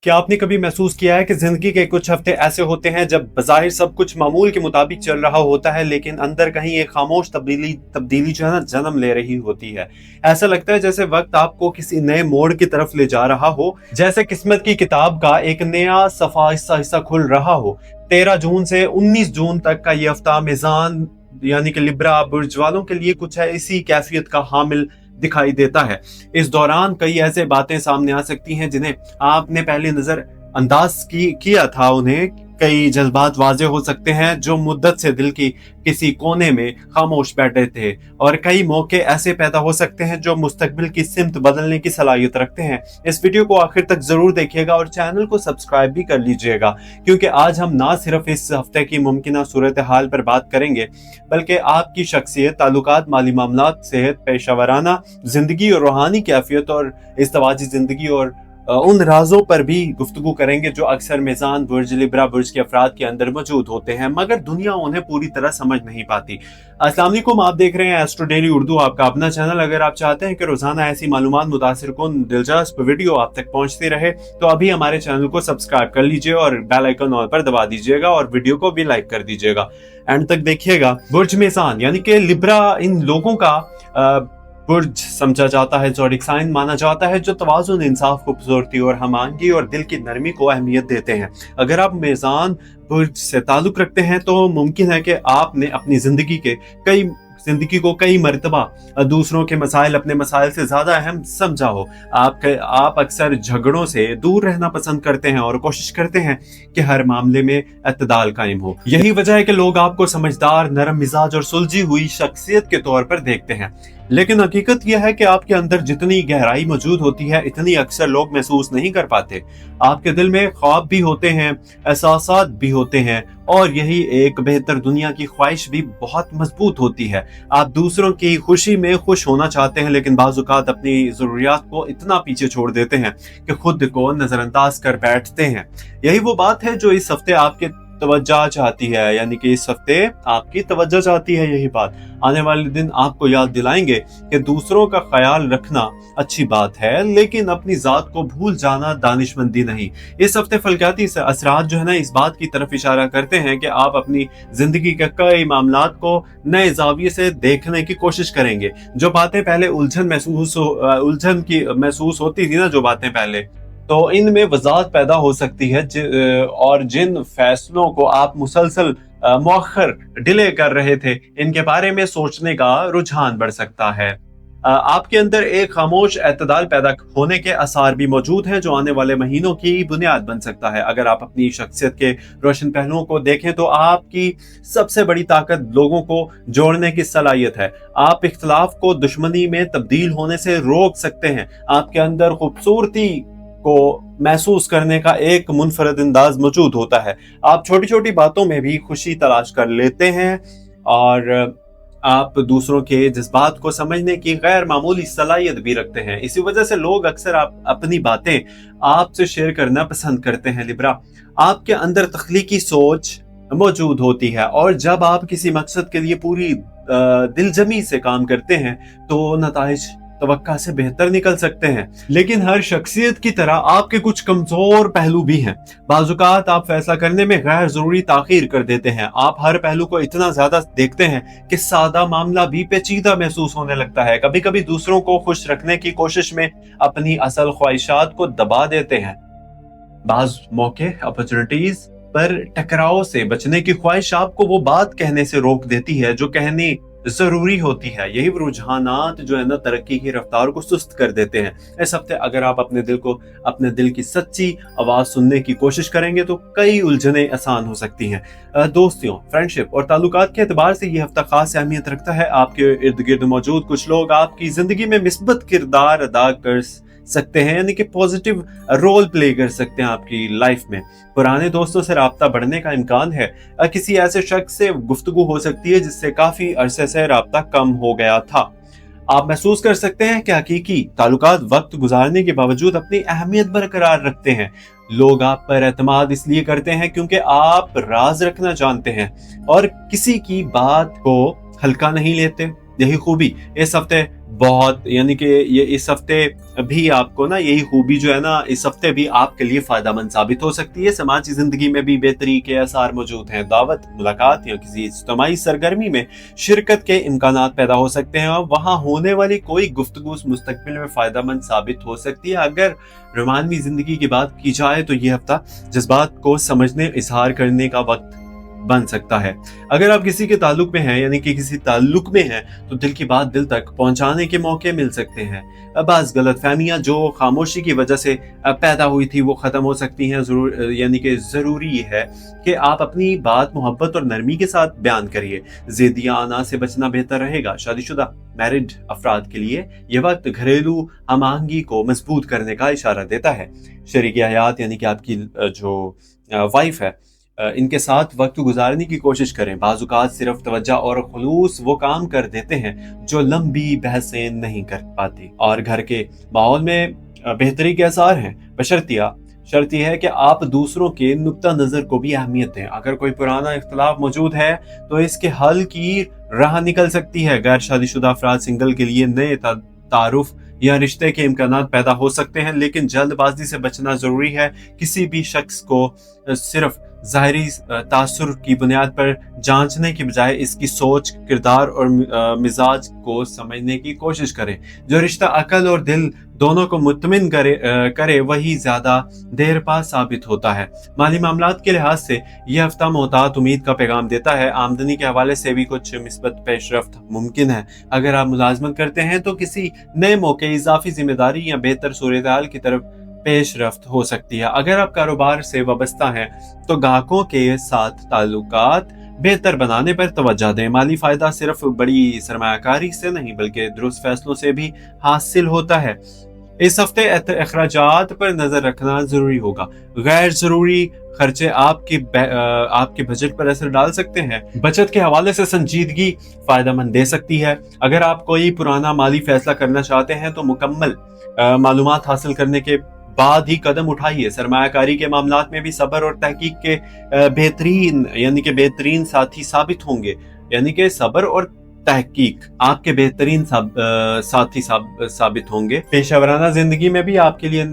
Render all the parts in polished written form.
क्या आपने कभी महसूस किया है कि जिंदगी के कुछ हफ्ते ऐसे होते हैं जब बज़ाहिर सब कुछ मामूल के मुताबिक चल रहा होता है, लेकिन अंदर कहीं एक खामोश तब्दीली जो है ना जन्म ले रही होती है। ऐसा लगता है जैसे वक्त आपको किसी नए मोड़ की तरफ ले जा रहा हो, जैसे किस्मत की किताब का एक नया सफा हिस्सा हिस्सा खुल रहा हो। 13 जून से 19 जून तक का ये हफ्ता मेज़ान यानी कि लिब्रा बुर्ज वालों के लिए कुछ है इसी कैफियत का हामिल दिखाई देता है। इस दौरान कई ऐसे बातें सामने आ सकती हैं जिन्हें आपने पहली नजर अंदाज किया था। उन्हें कई जज्बात वाजे हो सकते हैं जो मुद्दत से दिल की किसी कोने में खामोश बैठे थे, और कई मौके ऐसे पैदा हो सकते हैं जो मुस्तकबिल की सिमत बदलने की सलाहियत रखते हैं। इस वीडियो को आखिर तक जरूर देखिएगा और चैनल को सब्सक्राइब भी कर लीजिएगा, क्योंकि आज हम ना सिर्फ इस हफ्ते की मुमकिन सूरत हाल पर बात करेंगे, बल्कि आपकी शख्सियत, ताल्लुकात, माली मामलात, सेहत, पेशावराना जिंदगी और रूहानी कैफियत और इज़्दिवाजी जिंदगी और उन राजों पर भी गुफ्तगू करेंगे जो अक्सर मेज़ान बुर्ज, लिब्रा बुर्ज के अफराद के अंदर मौजूद होते हैं, मगर दुनिया उन्हें पूरी तरह समझ नहीं पाती। अस्सलाम वालेकुम, आप देख रहे हैं एस्ट्रो डेली उर्दू, आपका अपना चैनल। अगर आप चाहते हैं कि रोजाना ऐसी मालूमात, मुतासिरकुन, दिलचस्प वीडियो आप तक पहुंचती रहे, तो अभी हमारे चैनल को सब्सक्राइब कर लीजिए और बेल आइकन ऑल पर दबा दीजिएगा और वीडियो को भी लाइक कर दीजिएगा। एंड तक देखिएगा। बुर्ज मेज़ान यानी कि लिब्रा इन लोगों का बुर्ज समझा जाता है, ज़ोडिक साइन माना जाता है, जो तवाज़ुन, इंसाफ, खूबसूरती और हमआहंगी और दिल की नरमी को अहमियत देते हैं। अगर आप मेज़ान बुर्ज से ताल्लुक रखते हैं तो मुमकिन है कि आपने अपनी जिंदगी को कई मरतबा दूसरों के मसाइल अपने मसाइल से ज्यादा अहम समझा हो। आप अक्सर झगड़ों से दूर रहना पसंद करते हैं और कोशिश करते हैं कि हर मामले में इत्तेदाल कायम हो। यही वजह है कि लोग आपको समझदार, नरम मिजाज और सुलझी हुई शख्सियत के तौर पर देखते हैं, लेकिन हकीकत यह है कि आपके अंदर जितनी गहराई मौजूद होती है, इतनी अक्सर लोग महसूस नहीं कर पाते। आपके दिल में ख्वाब भी होते हैं, एहसासात भी होते हैं, और यही एक बेहतर दुनिया की ख्वाहिश भी बहुत मजबूत होती है। आप दूसरों की खुशी में खुश होना चाहते हैं, लेकिन बाज़-औक़ात अपनी ज़रूरियात को इतना पीछे छोड़ देते हैं कि खुद को नजरअंदाज कर बैठते हैं। यही वो बात है जो इस हफ्ते आपके तवज्जो चाहती है, यानी कि इस हफ्ते आपकी तवज्जो चाहती है यही बात। आने वाले दिन आपको याद दिलाएंगे कि दूसरों का ख्याल रखना अच्छी बात है, लेकिन अपनी जात को भूल जाना दानिशमंदी नहीं। इस हफ्ते फलकियाती असरात जो है ना इस बात की तरफ इशारा करते हैं कि आप अपनी जिंदगी के कई मामलात को नए जाविये से देखने की कोशिश करेंगे। जो बातें पहले उलझन की महसूस होती थी ना, जो बातें पहले, तो इनमें वजाहत पैदा हो सकती है, और जिन फैसलों को आप मुसलसल मौखर डिले कर रहे थे, इनके बारे में सोचने का रुझान बढ़ सकता है। आपके अंदर एक खामोश एतदाल पैदा होने के आसार भी मौजूद हैं, जो आने वाले महीनों की बुनियाद बन सकता है। अगर आप अपनी शख्सियत के रोशन पहलुओं को देखें तो आपकी सबसे बड़ी ताकत लोगों को जोड़ने की सलाहियत है। आप इख्तलाफ को दुश्मनी में तब्दील होने से रोक सकते हैं। आपके अंदर खूबसूरती को महसूस करने का एक मुनफरद अंदाज मौजूद होता है। आप छोटी छोटी बातों में भी खुशी तलाश कर लेते हैं, और आप दूसरों के जज्बात को समझने की गैर मामूली सलाहियत भी रखते हैं। इसी वजह से लोग अक्सर अपनी बातें आपसे शेयर करना पसंद करते हैं। लिब्रा, आपके अंदर तख्लीकी सोच मौजूद होती है, और जब आप किसी मकसद के लिए पूरी दिलजमी से काम करते हैं तो नताइज तवक्का से बेहतर निकल सकते हैं। लेकिन हर शख्सियत की तरह आपके कुछ कमजोर पहलू भी हैं। बाज़-औक़ात आप फैसला करने में गैर जरूरी ताखीर कर देते हैं। आप हर पहलू को इतना ज्यादा देखते हैं कि सादा मामला भी पेचीदा महसूस होने लगता है। कभी कभी दूसरों को खुश रखने की कोशिश में अपनी असल ख्वाहिशात को दबा देते हैं। बाज़ मौके अपॉर्चुनिटीज पर टकराव से बचने की ख्वाहिश आपको वो बात कहने से रोक देती है जो कहनी जरूरी होती है। यही रुझानात जो है ना तरक्की की रफ्तार को सुस्त कर देते हैं। इस हफ्ते अगर आप अपने दिल की सच्ची आवाज सुनने की कोशिश करेंगे तो कई उलझनें आसान हो सकती हैं। दोस्तियों, फ्रेंडशिप और ताल्लुकात के एतबार से ये हफ्ता खास अहमियत रखता है। आपके इर्द गिर्द मौजूद कुछ लोग आपकी जिंदगी में मिस्बत किरदार अदा कर सकते हैं, यानी कि पॉजिटिव रोल प्ले कर सकते हैं आपकी लाइफ में। पुराने दोस्तों से राब्ता बढ़ने का इम्कान है। किसी ऐसे शख्स से गुफ्तगू हो सकती है जिससे काफी अरसे से राब्ता कम हो गया था। आप महसूस कर सकते हैं कि हकीकी ताल्लुकात वक्त गुजारने के बावजूद अपनी अहमियत बरकरार रखते हैं। लोग आप पर एतमाद इसलिए करते हैं क्योंकि आप राज रखना जानते हैं और किसी की बात को हल्का नहीं लेते। यही खूबी इस हफ्ते बहुत, यानी कि ये इस हफ्ते भी आपको ना, यही खूबी जो है ना इस हफ्ते भी आपके लिए फायदा मंद साबित हो सकती है। समाजी जिंदगी में भी बेहतरी के आसार मौजूद हैं। दावत, मुलाकात या किसी इज्तिमाई सरगर्मी में शिरकत के इम्कानात पैदा हो सकते हैं और वहां होने वाली कोई गुफ्तगू मुस्तकबिल में फायदा मंद साबित हो सकती है। अगर रोमानवी जिंदगी की बात की जाए तो ये हफ्ता जज्बात को समझने, इजहार करने का वक्त बन सकता है। अगर आप किसी के ताल्लुक में हैं, यानी कि किसी ताल्लुक में हैं, तो दिल की बात दिल तक पहुंचाने के मौके मिल सकते हैं। बाज़ गलतफहमियां जो खामोशी की वजह से पैदा हुई थी वो खत्म हो सकती हैं। जरूर, यानी कि जरूरी है कि आप अपनी बात मोहब्बत और नरमी के साथ बयान करिए। ज़िद्दियां आना से बचना बेहतर रहेगा। शादीशुदा मैरिड अफराद के लिए यह वक्त घरेलू हम आहंगी को मजबूत करने का इशारा देता है। शरीक हयात यानी कि आपकी जो वाइफ है, इनके साथ वक्त गुजारने की कोशिश करें। बाज़ सिर्फ तवज्जो और खुलूस वो काम कर देते हैं जो लंबी बहसें नहीं कर पाती। और घर के माहौल में बेहतरी के आसार हैं, शर्त यह है कि आप दूसरों के नुक्ता नज़र को भी अहमियत दें। अगर कोई पुराना इख्तलाफ मौजूद है तो इसके हल की राह निकल सकती है। गैर शादीशुदा अफराद सिंगल के लिए नए तारुफ या रिश्ते के इम्कानात पैदा हो सकते हैं, लेकिन जल्दबाजी से बचना जरूरी है। किसी भी शख्स को सिर्फ ज़ाहिरी तासुर की बुनियाद पर जांचने की बजाय इसकी सोच, किरदार और मिजाज को समझने की कोशिश करें। जो रिश्ता अकल और दिल दोनों को मुतमिन करे वही ज्यादा देर पा साबित होता है। माली मामलात के लिहाज से यह हफ्ता मोहतात उम्मीद का पैगाम देता है। आमदनी के हवाले से भी कुछ मिस्बत पेशरफ्त मुमकिन है। अगर आप मुलाजमत करते हैं तो किसी नए मौके, इजाफी जिम्मेदारी या बेहतर सूरत-ए-हाल की तरफ पेशरफ्त हो सकती है। अगर आप कारोबार से वाबस्ता हैं तो ग्राहकों के साथ ताल्लुकात बेहतर बनाने पर तवज्जो दें। माली फायदा सिर्फ बड़ी सरमायाकारी से नहीं बल्कि दुरुस्त फैसलों से भी हासिल होता है। इस हफ्ते अखराजात पर नजर रखना जरूरी होगा। गैर जरूरी खर्चे आपके बजट पर असर डाल सकते हैं। बचत के हवाले से संजीदगी फायदेमंद दे सकती है। अगर आप कोई पुराना माली फैसला करना चाहते हैं तो मुकम्मल मालूमात हासिल करने के बाद ही कदम उठाइए। सरमायाकारी के मामलात में भी सब्र और तहकीक के बेहतरीन साथी साबित होंगे। यानी कि सब्र और तहकीक आपके बेहतरीन साथी साबित होंगे। पेशेवराना जिंदगी में भी आपके लिए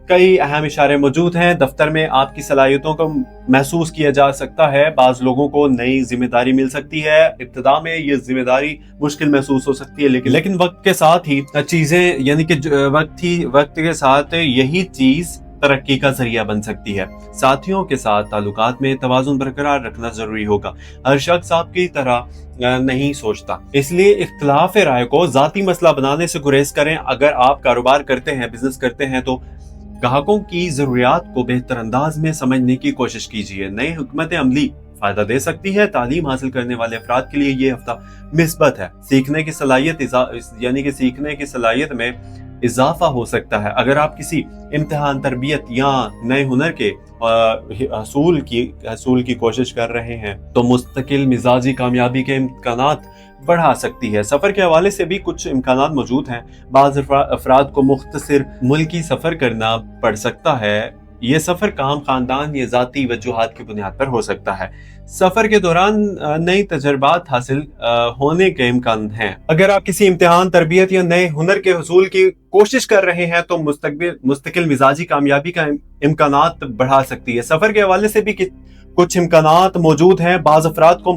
कई अहम इशारे मौजूद हैं। दफ्तर में आपकी सलाहियतों को महसूस किया जा सकता है। बाज लोगों को नई जिम्मेदारी मिल सकती है। इब्तिदा में ये जिम्मेदारी मुश्किल महसूस हो सकती है, लेकिन वक्त के साथ ही चीजें, यानी कि वक्त के साथ यही चीज तरक्की का जरिया बन सकती है। साथियों के साथ ताल्लुकात में तवाज़ुन बरकरार रखना जरूरी होगा। हर शख्स आपकी तरह नहीं सोचता, इसलिए इख्तिलाफ राय को जाती मसला बनाने से गुरेज करें। अगर आप कारोबार करते हैं, बिजनेस करते हैं तो ग्राहकों की जरूरियात को बेहतर अंदाज में समझने की कोशिश कीजिए। नई हुकमत अमली फायदा दे सकती है। तालीम हासिल करने वाले अफराद के लिए ये हफ्ता मिस्बत है। सीखने की सलाहियत में इजाफा हो सकता है। अगर आप किसी इम्तिहान, तरबियत या नए हुनर के हसूल की कोशिश कर रहे हैं तो मुस्तकिल मिजाजी कामयाबी के इम्कानात बढ़ा सकती है। सफर के हवाले से भी कुछ इम्कानात मौजूद हैं। बाज़ अफराद को मुख्तसर मुल्की सफर करना पड़ सकता है। ये सफर काम, खानदान या जाती वजूहात की बुनियाद पर हो सकता है। सफर के दौरान नई तजर्बात हासिल होने के इम्कान हैं। अगर आप किसी इम्तिहान, तरबियत या नए हुनर के हसूल की कोशिश कर रहे हैं तो मुस्तकिल मिजाजी कामयाबी का इम्कानात बढ़ा सकती है। सफर के हवाले से भी कुछ इम्कानात मौजूद हैं। बाज़ अफराद को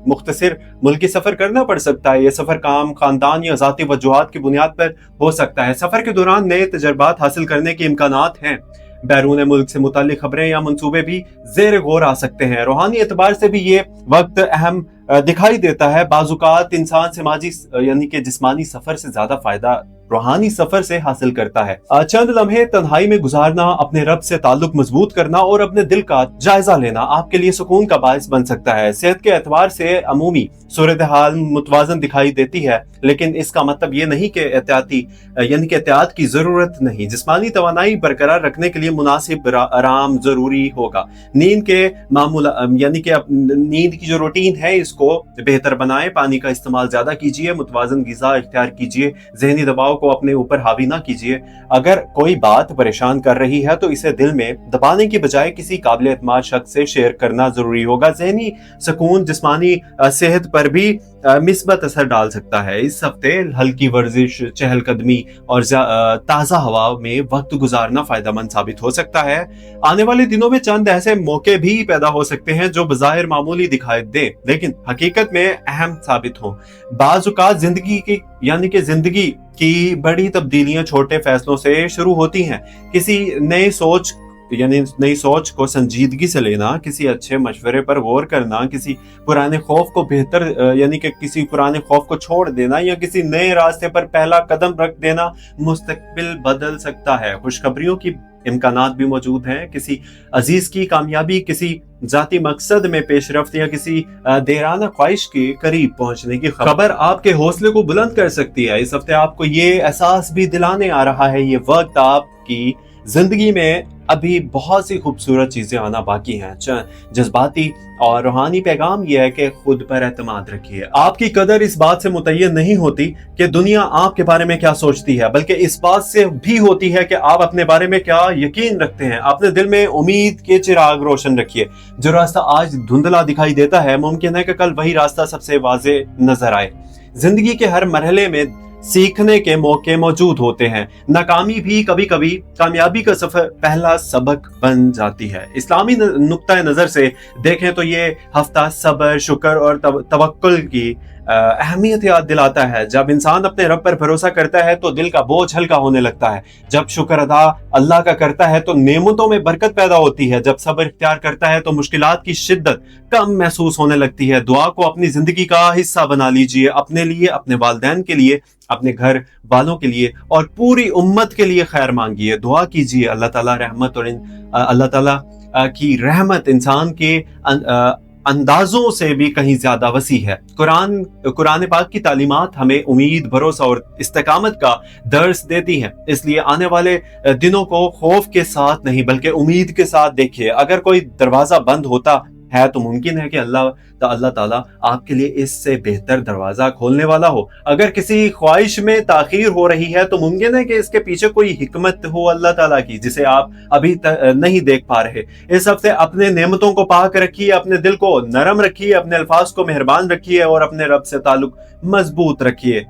मुख्तसर मुल्की सफर करना पड़ सकता है। यह सफर काम, खानदान या जाती वजूहात की बुनियाद पर हो सकता है। सफर के दौरान नए तजर्बात हासिल करने के इम्कानात हैं। बैरून मुल्क से मुतालिक खबरें या मंसूबे भी ज़ेर गौर आ सकते हैं। रूहानी एतबार से भी ये वक्त अहम दिखाई देता है। बाज़ुकात इंसान समाजी यानी कि जिस्मानी सफर से ज्यादा फायदा रूहानी सफर से हासिल करता है। चंद लम्हे तन्हाई में गुजारना, अपने रब से ताल्लुक मजबूत करना और अपने दिल का जायजा लेना आपके लिए सुकून का बायस बन सकता है। सेहत के एतबार से अमूमी सूरत हाल मुतवाजन दिखाई देती है, लेकिन इसका मतलब ये नहीं कि एहतियात की जरूरत नहीं। जिस्मानी तवानाई बरकरार रखने के लिए मुनासिब आराम जरूरी होगा। नींद के मामूल नींद की जो रूटीन है इसको बेहतर बनाएं। पानी का इस्तेमाल ज्यादा कीजिए। मुतवाजन गिज़ा इख्तियार कीजिए। जहनी दबाव को अपने ऊपर हावी ना कीजिए। अगर कोई बात परेशान कर रही है तो इसे दिल में दबाने की बजाय किसी काबिल एतमाद शख्स से शेयर करना जरूरी होगा। जहनी सुकून जिस्मानी सेहत पर भी مثبत असर डाल सकता है। इस हफ्ते हल्की वर्जिश, चहलकदमी और ताज़ा हवा में वक्त गुजारना फायदेमंद साबित हो सकता है। आने वाले दिनों में चंद ऐसे मौके भी पैदा हो सकते हैं जो बज़ाहिर मामूली दिखाई दे लेकिन हकीकत में अहम साबित हों। बाज़ औक़ात जिंदगी की बड़ी तब्दीलियां छोटे फैसलों से शुरू होती हैं। किसी नई सोच को संजीदगी से लेना, किसी अच्छे मशवरे पर गौर करना, किसी पुराने खौफ को छोड़ देना या किसी नए रास्ते पर पहला कदम रख देना मुस्तकबिल बदल सकता है। खुशखबरियों की इम्कानात भी मौजूद हैं। किसी अजीज की कामयाबी, किसी जाती मकसद में पेशरफ्त या किसी देराना ख्वाहिश के करीब पहुंचने की खबर आपके हौसले को बुलंद कर सकती है। इस हफ्ते आपको ये एहसास भी दिलाने आ रहा है ये वक्त आपकी जिंदगी में अभी बहुत सी खूबसूरत चीजें आना बाकी हैं। जज्बाती और रूहानी पैगाम यह है कि खुद पर एतमाद रखिए। आपकी कदर इस बात से मुतय्यन नहीं होती कि दुनिया आपके बारे में क्या सोचती है, बल्कि इस बात से भी होती है कि आप अपने बारे में क्या यकीन रखते हैं। अपने दिल में उम्मीद के चिराग रोशन रखिए। जो रास्ता आज धुंधला दिखाई देता है, मुमकिन है कि कल वही रास्ता सबसे वाज़े नजर आए। जिंदगी के हर मरहले में सीखने के मौके मौजूद होते हैं। नाकामी भी कभी कभी कामयाबी का सफर पहला सबक बन जाती है। इस्लामी नुक्ता नजर से देखें तो ये हफ्ता सब्र, शुक्र और तवक्कुल की अहमियत याद दिलाता है। जब इंसान अपने रब पर भरोसा करता है तो दिल का बोझ हल्का होने लगता है। जब शुक्र अदा अल्लाह का करता है तो नेमतों में बरकत पैदा होती है। जब सब्र इख्तियार करता है तो मुश्किलात की शिद्दत कम महसूस होने लगती है। दुआ को अपनी जिंदगी का हिस्सा बना लीजिए। अपने लिए, अपने वालिदैन के लिए, अपने घर वालों के लिए और पूरी उम्मत के लिए खैर मांगिए, दुआ कीजिए। अल्लाह ताला की रहमत इंसान के अंदाजों से भी कहीं ज्यादा वसी है। कुरान पाक की तालीमात हमें उम्मीद, भरोसा और इस्तेकामत का दर्स देती हैं। इसलिए आने वाले दिनों को खौफ के साथ नहीं बल्कि उम्मीद के साथ देखिए। अगर कोई दरवाजा बंद होता है तो मुमकिन है कि अल्लाह ताला आपके लिए इससे बेहतर दरवाजा खोलने वाला हो। अगर किसी ख्वाहिश में ताखीर हो रही है तो मुमकिन है कि इसके पीछे कोई हिकमत हो अल्लाह ताला की, जिसे आप अभी नहीं देख पा रहे। इस हफ्ते अपने नेमतों को पाक रखिए, अपने दिल को नरम रखिए, अपने अल्फाज को मेहरबान रखिए और अपने रब से ताल्लुक मजबूत रखिए।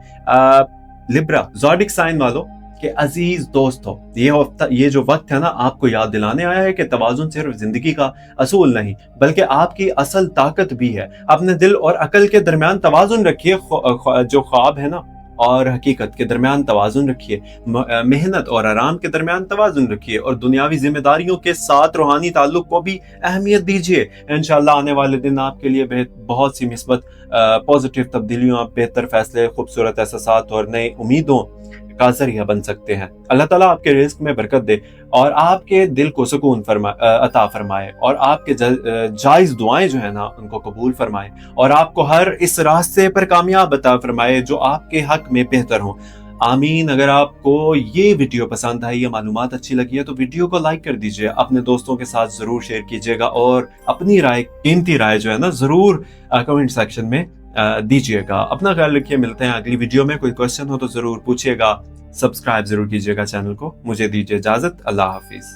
लिब्रा ज़ोडिक साइन वालों कि अजीज दोस्तों, ये जो वक्त है ना, आपको याद दिलाने आया है कि तवाज़ुन सिर्फ जिंदगी का असूल नहीं बल्कि आपकी असल ताकत भी है। अपने दिल और अकल के दरमियान तवाज़ुन रखिए। जो ख्वाब है ना और हकीकत के दरमियान तवाज़ुन रखिए। मेहनत और आराम के दरमियान तवाज़ुन रखिए और दुनियावी जिम्मेदारियों के साथ रूहानी ताल्लुक को भी अहमियत दीजिए। इंशाअल्लाह आने वाले दिन आपके लिए बहुत सी मिस्बत पॉजिटिव तब्दीलियों, बेहतर फैसले, खूबसूरत एहसासात और नई उम्मीदों का जरिया बन सकते हैं। अल्लाह ताला आपके रिस्क में बरकत दे और आपके दिल को सुकून अता फरमाए और आपके जायज दुआएं जो है ना उनको कबूल फरमाए और आपको हर इस रास्ते पर कामयाब अता फरमाए जो आपके हक में बेहतर हो। आमीन। अगर आपको ये वीडियो पसंद आई या मालूमात अच्छी लगी है तो वीडियो को लाइक कर दीजिए, अपने दोस्तों के साथ जरूर शेयर कीजिएगा और अपनी कीमती राय जो है ना जरूर कमेंट सेक्शन में दीजिएगा। अपना ख्याल रखिए, मिलते हैं अगली वीडियो में। कोई क्वेश्चन हो तो जरूर पूछिएगा। सब्सक्राइब जरूर कीजिएगा चैनल को। मुझे दीजिए इजाजत। अल्लाह हाफिज।